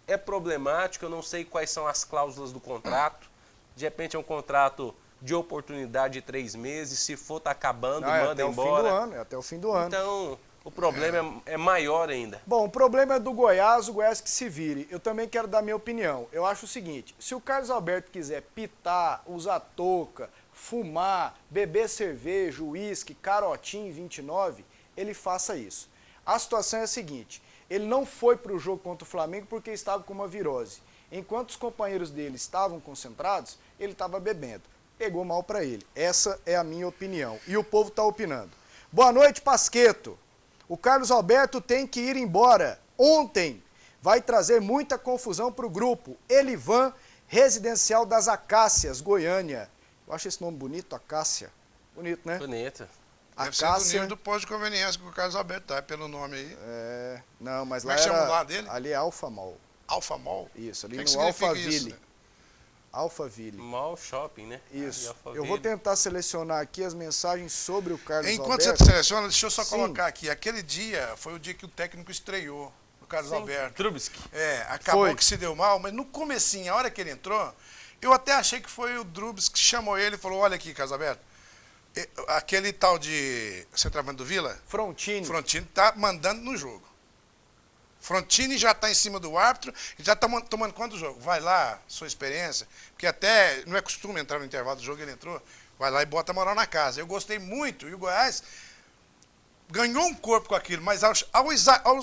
é problemático, eu não sei quais são as cláusulas do contrato. De repente é um contrato de oportunidade de 3 meses, se for tá acabando, manda embora. É até o fim do ano. Então, o problema é maior ainda. Bom, o problema é do Goiás, o Goiás que se vire. Eu também quero dar minha opinião. Eu acho o seguinte, se o Carlos Alberto quiser pitar, usar touca, fumar, beber cerveja, uísque, carotim 29, ele faça isso. A situação é a seguinte, ele não foi para o jogo contra o Flamengo porque estava com uma virose. Enquanto os companheiros dele estavam concentrados, ele estava bebendo. Pegou mal para ele. Essa é a minha opinião. E o povo está opinando. Boa noite, Pasqueto. O Carlos Alberto tem que ir embora. Ontem vai trazer muita confusão para o grupo. Elivan, Residencial das Acácias, Goiânia. Eu acho esse nome bonito, Acácia. Bonito, né? Bonito. Deve ser do nível do posto de conveniência que o Carlos Alberto tá, pelo nome aí. Não, mas Como lá é que chama era... lá dele? Ali é Alfamol. Alfamol? Isso, ali O que no Alphaville. isso, né? Alphaville. Mall Shopping, né? Isso. Alphaville. Eu vou tentar selecionar aqui as mensagens sobre o Carlos Enquanto Alberto. você seleciona, deixa eu só Sim. colocar aqui. Aquele dia foi o dia que o técnico estreou, o Carlos Alberto. Trubisky. Acabou Foi. que se deu mal, mas no comecinho, a hora que ele entrou, eu até achei que foi o Drubis que chamou ele e falou, olha aqui, Carlos Alberto, aquele tal de centroavante do Vila, Frontini. Frontini tá mandando no jogo. Frontini já está em cima do árbitro e já está tomando conta do jogo. Vai lá, sua experiência, porque até não é costume entrar no intervalo do jogo, ele entrou, vai lá e bota a moral na casa. Eu gostei muito, e o Goiás ganhou um corpo com aquilo, mas ao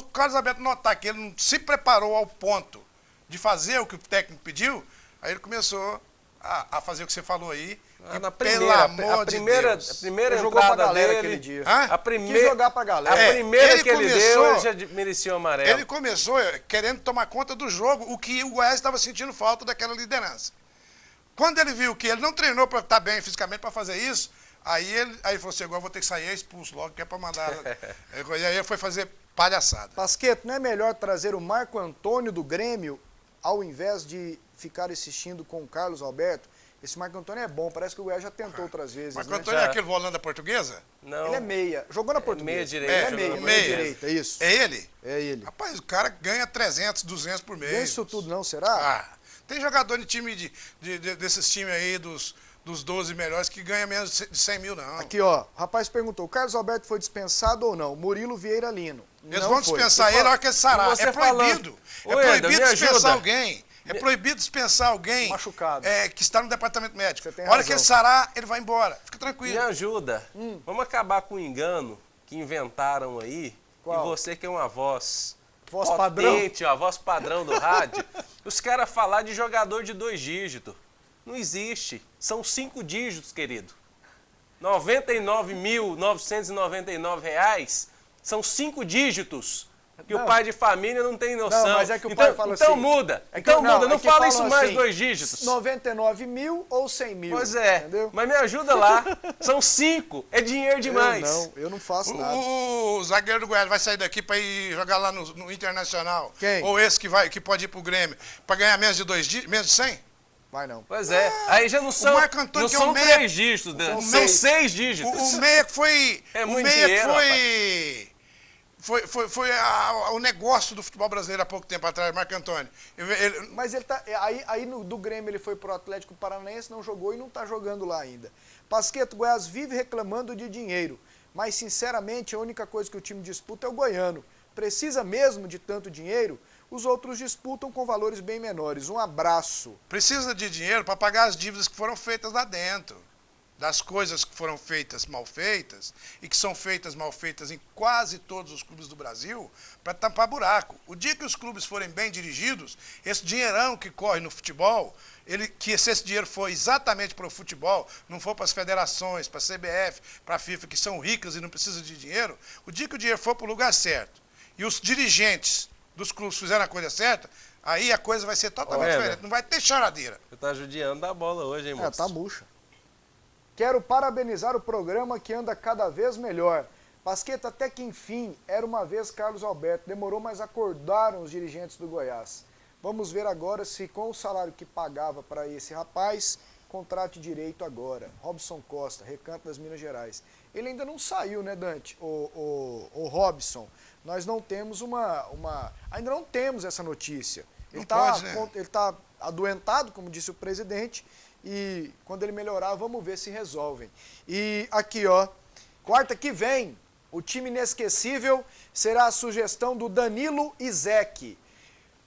Carlos Alberto notar que ele não se preparou ao ponto de fazer o que o técnico pediu, aí ele começou a fazer o que você falou aí. Na pelo primeira, amor a primeira Ele jogou pra entrada galera dele, aquele dia. a Quis primeira, jogar pra galera. a primeira ele que ele começou- deu, ele já merecia o amarelo. Ele começou querendo tomar conta do jogo, o que o Goiás estava sentindo falta daquela liderança. Quando ele viu que ele não treinou para estar bem fisicamente para fazer isso, aí ele falou assim, agora eu vou ter que sair expulso logo, que é para mandar... E aí ele foi fazer palhaçada. Pasqueto, não é melhor trazer o Marco Antônio do Grêmio ao invés de ficar insistindo com o Carlos Alberto? Esse Marco Antônio é bom, parece que o Goiás já tentou outras vezes, Mas né? Antônio é aquele volante da Portuguesa? Não, Ele é meia. Jogou na Portuguesa. meia direita, Ele é jogou meia, na meia meia. direita, isso. É ele? É ele. Rapaz, o cara ganha 300, 200 por mês. Não é isso tudo não, será? Tem jogador de time desses times aí, dos 12 melhores, que ganha menos de 100 mil, não. Aqui, ó, o rapaz perguntou, o Carlos Alberto foi dispensado ou não? Murilo Vieira Lino. Eles Não vão foi. dispensar ele na hora que ele sarar. você É proibido. falando- É Ô, Eder, proibido me dispensar ajuda. alguém É proibido dispensar alguém machucado. Que está no departamento médico. Você tem A hora razão. que ele sarar, ele vai embora. Fica tranquilo. Me ajuda. Vamos acabar com o engano que inventaram aí. Qual? E você que é uma voz Padrão. a voz padrão do rádio. Os caras falar de jogador de 2 dígitos. Não existe. São 5 dígitos, querido. R$ 99.999 são 5 dígitos. Que o pai de família não tem noção. Não, mas é que o pai fala então assim... muda. É que, então muda. Não que fala isso falam mais assim, 2 dígitos. 99 mil ou 100 mil. Pois é. Entendeu? Mas me ajuda lá. São 5. É dinheiro demais. Eu não faço nada. O zagueiro do Goiás vai sair daqui para ir jogar lá no Internacional. Quem? Ou esse que pode ir pro Grêmio. Para ganhar menos de 2 dígitos, menos de 100? Vai não. Pois é. Aí já não são, Marco Antônio, não que é são o meia- 3 dígitos, né? o São meia- 6 dígitos. O meia que foi... É o muito meia dinheiro, foi o negócio do futebol brasileiro há pouco tempo atrás, Marco Antônio. Mas ele tá. Aí do Grêmio ele foi pro Atlético Paranaense, não jogou e não tá jogando lá ainda. Pasqueto, Goiás vive reclamando de dinheiro. Mas, sinceramente, a única coisa que o time disputa é o goiano. Precisa mesmo de tanto dinheiro? Os outros disputam com valores bem menores. Um abraço. Precisa de dinheiro para pagar as dívidas que foram feitas lá dentro. Das coisas que foram feitas mal feitas e que são feitas mal feitas em quase todos os clubes do Brasil para tampar buraco. O dia que os clubes forem bem dirigidos, esse dinheirão que corre no futebol, se esse dinheiro for exatamente para o futebol, não for para as federações, para a CBF, para a FIFA, que são ricas e não precisam de dinheiro, o dia que o dinheiro for para o lugar certo e os dirigentes dos clubes fizerem a coisa certa, aí a coisa vai ser totalmente diferente. Não vai ter choradeira. Você tá judiando da bola hoje, hein, moço? Tá murcha. Quero parabenizar o programa que anda cada vez melhor. Pasqueta, até que enfim, era uma vez Carlos Alberto. Demorou, mas acordaram os dirigentes do Goiás. Vamos ver agora se com o salário que pagava para esse rapaz, contrate direito agora. Robson Costa, Recanto das Minas Gerais. Ele ainda não saiu, né, Dante? O Robson. Nós não temos ainda não temos essa notícia. Ele está adoentado, como disse o presidente, e quando ele melhorar, vamos ver se resolvem. E aqui, ó, quarta que vem, o time inesquecível será a sugestão do Danilo Izek.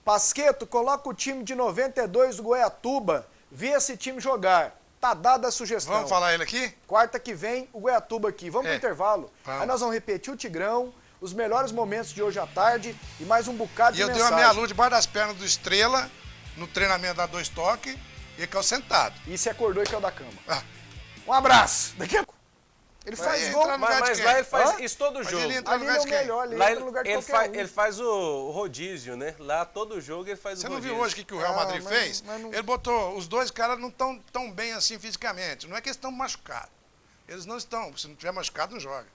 Pasqueto, coloca o time de 92 do Goiatuba, vê esse time jogar. Tá dada a sugestão. Vamos falar ele aqui? Quarta que vem, o Goiatuba aqui. Vamos pro intervalo? Vamos. Aí nós vamos repetir o Tigrão, os melhores momentos de hoje à tarde e mais um bocado de E eu mensagem. dei uma meia lua debaixo das pernas do Estrela, no treinamento da 2 toques, e ele caiu sentado. E se acordou e caiu da cama. Um abraço. Daqui a pouco. Ele Vai faz gol. entrar no lugar de Mas quem? lá ele faz Hã? isso todo Mas jogo. ele entra no Ali lugar é o de quem? melhor, ele Lá entra no lugar de ele, qualquer um. ele faz o rodízio, né? Lá todo jogo ele faz Você o não rodízio. viu hoje o que o Real Madrid mas fez? não- Ele botou, os dois caras não estão tão bem assim fisicamente. Não é que eles estão machucados. Eles não estão. Se não tiver machucado, não joga.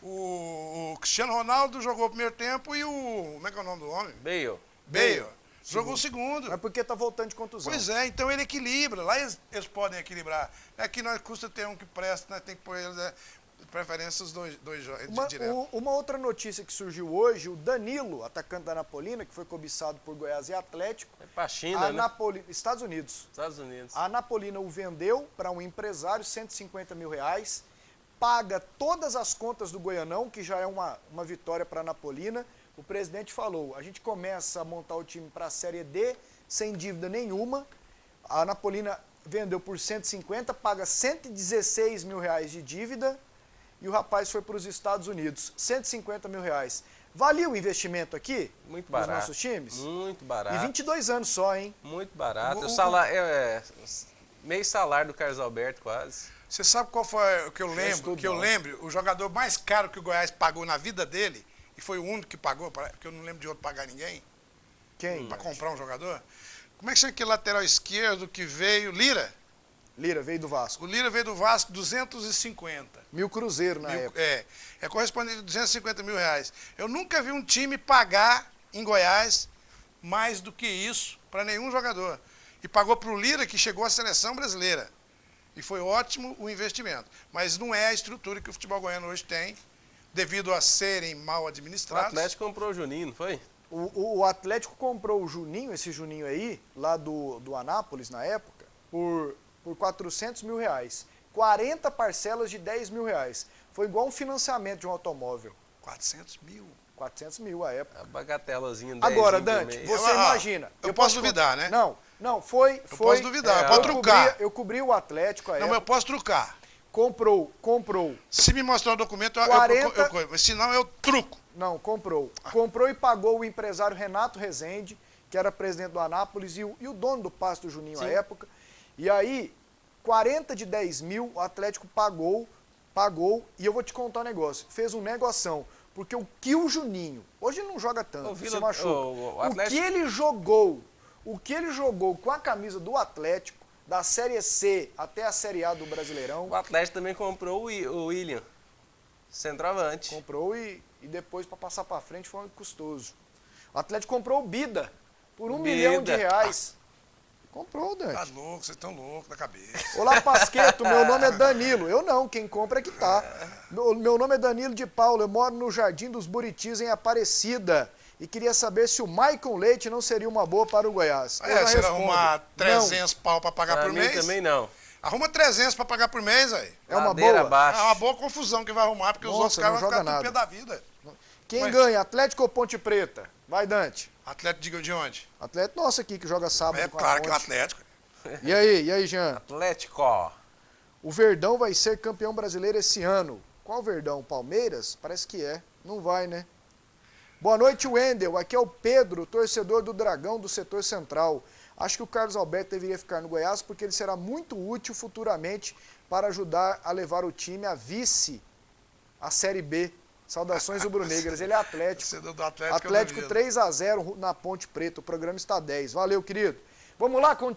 O Cristiano Ronaldo jogou o primeiro tempo e o... Como é que é o nome do homem? Bale. Jogou o segundo. Mas porque tá voltando de contusão. Pois é, então ele equilibra. Lá eles podem equilibrar. Aqui nós custa ter um que presta, nós tem que pôr eles... preferência os dois direto. Uma outra notícia que surgiu hoje, o Danilo, atacante da Anapolina, que foi cobiçado por Goiás e Atlético. É pra China, né? Estados Unidos. Estados Unidos. A Anapolina o vendeu para um empresário, R$150 mil, paga todas as contas do Goianão, que já é uma vitória para a Anapolina. O presidente falou, a gente começa a montar o time para a Série D, sem dívida nenhuma. A Anapolina vendeu por 150, paga R$116 mil de dívida. E o rapaz foi para os Estados Unidos, R$150 mil. Valia o investimento aqui? Muito barato. Nos nossos times? Muito barato. E 22 anos só, hein? Muito barato. O salário meio salário do Carlos Alberto, quase. Você sabe qual foi o que eu lembro? Que eu lembro, o jogador mais caro que o Goiás pagou na vida dele, e foi o único que pagou, porque eu não lembro de outro pagar ninguém. Quem? Para comprar um jogador. Como é que chama aquele lateral esquerdo que veio? Lira? Lira, veio do Vasco. O Lira veio do Vasco, 250. Mil cruzeiro na época. É correspondente a R$250 mil. Eu nunca vi um time pagar em Goiás mais do que isso para nenhum jogador. E pagou para o Lira, que chegou à seleção brasileira. E foi ótimo o investimento. Mas não é a estrutura que o futebol goiano hoje tem, devido a serem mal O administrados. Atlético comprou o Juninho, não foi? O Atlético comprou o Juninho, esse Juninho aí, lá do Anápolis na época, por R$400 mil. 40 parcelas de R$10 mil. Foi igual um financiamento de um automóvel. 400 mil. 400 mil à época. A bagatelazinha. Agora, Dante, você imagina. Eu posso duvidar, né? Não, foi... Eu posso duvidar, eu posso trucar. Eu cobri o Atlético à época. Não, mas eu posso trucar. Comprou. Se me mostrar o documento, 40... eu senão eu truco. Não, comprou. Comprou e pagou o empresário Renato Rezende, que era presidente do Anápolis, e o dono do Pasto Juninho à época. E aí, 40 de 10 mil, o Atlético pagou, e eu vou te contar um negócio, fez um negoção, porque o que o Juninho, hoje ele não joga tanto, se machuca, o que ele jogou com a camisa do Atlético, da Série C até a Série A do Brasileirão. O Atlético também comprou o William, centroavante. Comprou e depois, para passar para frente, foi custoso. O Atlético comprou o Bida, por $1 milhão. Comprou, Dante. Tá louco, vocês estão loucos da cabeça. Olá, Pasqueto, meu nome é Danilo. Eu não, quem compra é que tá. Meu nome é Danilo de Paula, eu moro no Jardim dos Buritis, em Aparecida. E queria saber se o Maicon Leite não seria uma boa para o Goiás. Você vai arrumar 300 pau para pagar por mês? Também não. Arruma 300 para pagar por mês, aí. É uma boa? Abaixo. É uma boa confusão que vai arrumar, porque os outros caras vão ficar tudo pé da vida. Quem ganha, Atlético ou Ponte Preta? Vai, Dante. Atlético, diga de onde? Atlético nosso aqui, que joga sábado É com a claro que é o Ponte. Atlético. E aí, Jean? Atlético. O Verdão vai ser campeão brasileiro esse ano. Qual Verdão? Palmeiras? Parece que é. Não vai, né? Boa noite, Wendel. Aqui é o Pedro, torcedor do Dragão do setor central. Acho que o Carlos Alberto deveria ficar no Goiás porque ele será muito útil futuramente para ajudar a levar o time a vice, a Série B. Saudações rubro-negras. Ele é Atlético. Do Atlético 3-0 na Ponte Preta. O programa está 10. Valeu, querido. Vamos lá com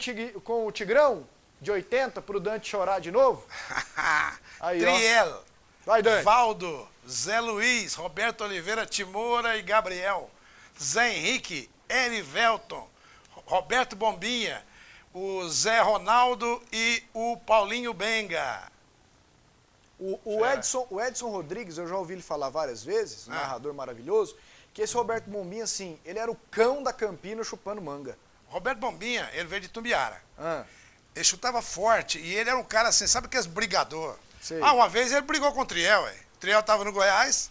o Tigrão de 80 para o Dante chorar de novo? Aí, Triel. Ó. Vai, Dante. Valdo, Zé Luiz, Roberto Oliveira, Timora e Gabriel. Zé Henrique, Erivelton, Roberto Bombinha, o Zé Ronaldo e o Paulinho Benga. O Edson Rodrigues, eu já ouvi ele falar várias vezes, um narrador maravilhoso, que esse Roberto Bombinha, assim, ele era o cão da Campina chupando manga. Roberto Bombinha, ele veio de Tumbiara. Ele chutava forte e ele era um cara assim, sabe aqueles brigador? Sei. Uma vez ele brigou com o Triel, ué. O Triel tava no Goiás,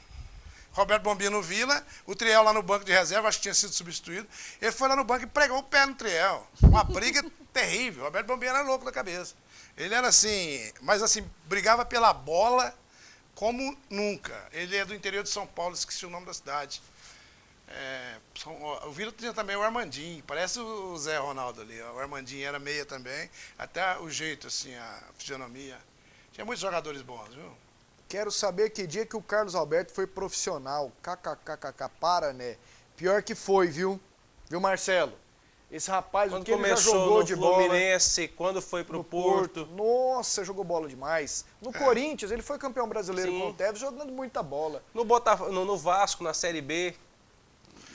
Roberto Bombinha no Vila, o Triel lá no banco de reserva, acho que tinha sido substituído. Ele foi lá no banco e pregou o pé no Triel. Uma briga terrível. Roberto Bombinha era louco da cabeça. Ele era assim, mas assim, brigava pela bola como nunca. Ele é do interior de São Paulo, esqueci o nome da cidade. O Vila tinha também o Armandinho, parece o Zé Ronaldo ali. O Armandinho era meia também, até o jeito, assim, a fisionomia. Tinha muitos jogadores bons, viu? Quero saber que dia que o Carlos Alberto foi profissional. KKKKK, para, né? Pior que foi, viu? Viu, Marcelo? Esse rapaz, quando o que ele já começou jogou no de bola... Fluminense, quando foi pro Porto. Nossa, jogou bola demais. No Corinthians, ele foi campeão brasileiro com o Tevez, jogando muita bola. No Vasco, na Série B,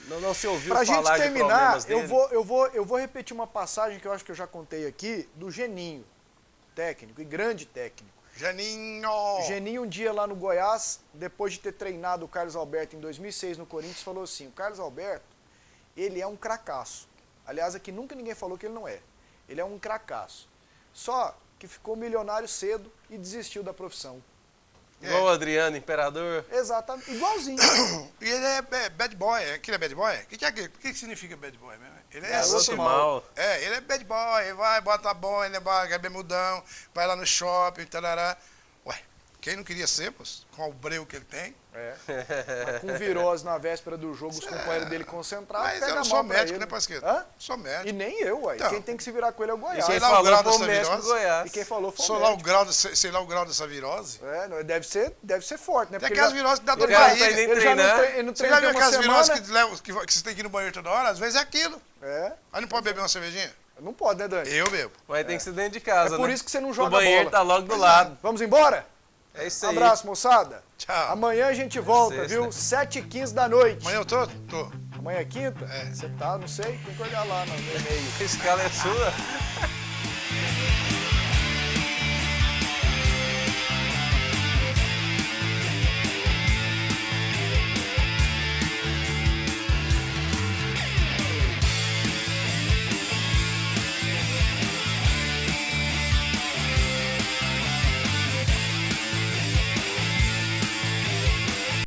não se ouviu pra falar gente de problemas terminar, dele. eu vou repetir uma passagem que eu acho que eu já contei aqui, do Geninho, técnico e grande técnico. Geninho, um dia lá no Goiás, depois de ter treinado o Carlos Alberto em 2006 no Corinthians, falou assim, o Carlos Alberto, ele é um cracaço. Aliás, aqui nunca ninguém falou que ele não é. Ele é um cracaço. Só que ficou milionário cedo e desistiu da profissão. Igual o Adriano, Imperador. Exatamente, igualzinho. E ele é bad boy, aquele é bad boy? O que significa bad boy mesmo? Ele é assim, mal. Ele é bad boy, ele vai, bota a boina, é bermudão, vai lá no shopping, tarará. Ué, quem não queria ser, moço? Com o breu que ele tem. Mas com virose na véspera do jogo, os companheiros dele concentrados, mas pega eu não a sou mão pra médico, ele. né, Pasqueta? Hã? Sou médico. E nem eu, ué. Então. Quem tem que se virar com ele é o Goiás. Sei lá o grau dessa virose. E quem falou foi o sei lá o grau dessa virose. Deve ser forte, né? Tem aquelas viroses que dá dor de cara barriga. Ele não Você já viu aquelas viroses semana. que você tem que ir no banheiro toda hora? Às vezes é aquilo. Aí não pode beber uma cervejinha? Não pode, né, Dani? Eu bebo. Mas tem que ser dentro de casa, É por né? isso que você não joga bola. O banheiro bola. tá logo do lado. Vamos embora? É isso aí. Abraço, moçada. Tchau. Amanhã a gente volta, Sexta. viu? 7h15 da noite. Amanhã eu tô? Amanhã é quinta? Você tá, não sei, tem que olhar lá no e-mail. A escala é sua.